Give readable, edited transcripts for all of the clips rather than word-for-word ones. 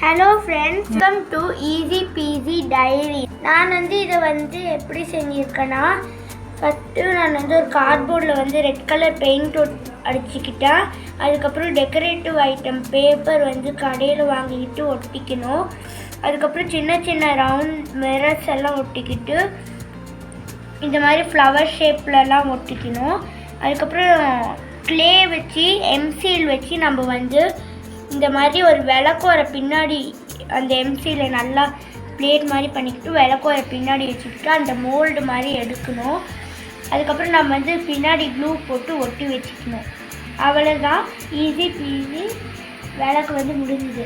Hello friends, welcome to Easy Peasy Diary. நான் இதை எப்படி செஞ்சிருக்கேன்னா ஃபர்ஸ்ட் நான் ஒரு கார்ட்போர்டில் ரெட் கலர் பெயிண்ட் அடிச்சுக்கிட்டேன். அதுக்கப்புறம் டெக்கரேட்டிவ் ஐட்டம் பேப்பர் கடையில் வாங்கிக்கிட்டு ஒட்டிக்கணும். அதுக்கப்புறம் சின்ன சின்ன ரவுண்ட் மிரர்ஸ் எல்லாம் ஒட்டிக்கிட்டு இந்த மாதிரி ஃப்ளவர் ஷேப்லலாம் ஒட்டிக்கணும். அதுக்கப்புறம் க்ளே வச்சு எம்சீல் வச்சு நம்ம இந்த மாதிரி ஒரு விளக்கோரை பின்னாடி அந்த எம்சியில் நல்லா பிளேட் மாதிரி பண்ணிக்கிட்டு விளக்கோரை பின்னாடி வச்சுக்கிட்டு அந்த மோல்டு மாதிரி எடுக்கணும். அதுக்கப்புறம் நம்ம பின்னாடி க்ளூ போட்டு ஒட்டி வச்சுக்கணும். அவ்வளோதான், ஈஸி பீஸி விளக்கு முடிஞ்சுது.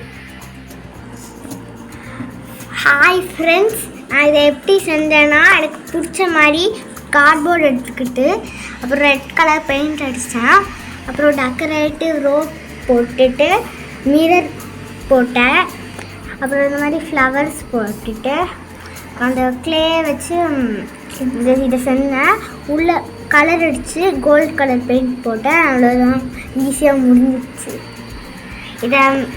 ஹாய் ஃப்ரெண்ட்ஸ், நான் இதை எப்படி செஞ்சேன்னா எனக்கு பிடிச்ச மாதிரி கார்ட்போர்டு எடுத்துக்கிட்டு அப்புறம் ரெட் கலர் பெயிண்ட் அடித்தேன். அப்புறம் டெக்கரேட்டிவ் ரோப் போட்டுட்டு மிரர் போட்டேன். அப்புறம் இந்த மாதிரி ஃப்ளவர்ஸ் போட்டுட்டு அந்த க்ளே வச்சு இதை செஞ்சேன். உள்ளே கலர் அடித்து கோல்டு கலர் பெயிண்ட் போட்டேன். அவ்வளோதான், ஈஸியாக முடிஞ்சிச்சு.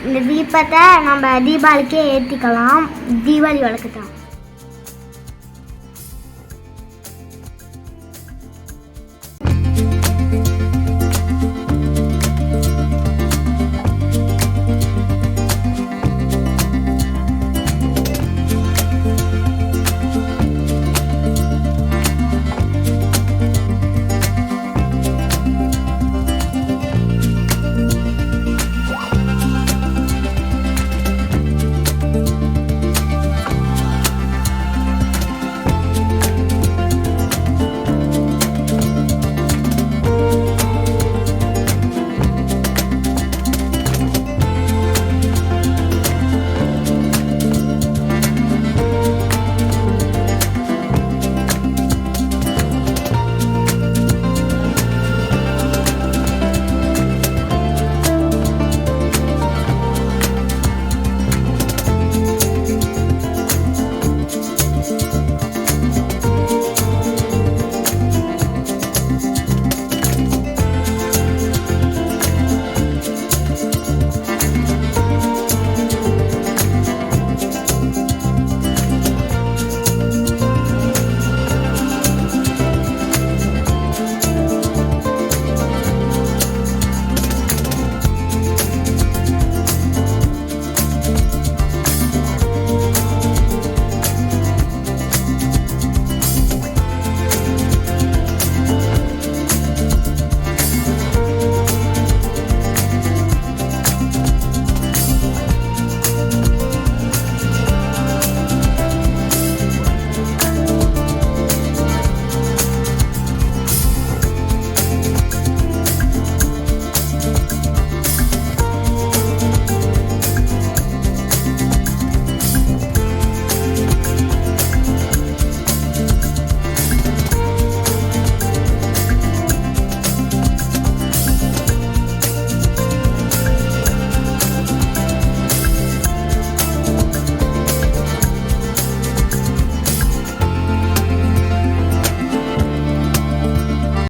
இந்த தீபத்தை நம்ம தீபாவளிக்கே ஏற்றிக்கலாம். தீபாவளி வழக்கு தான்.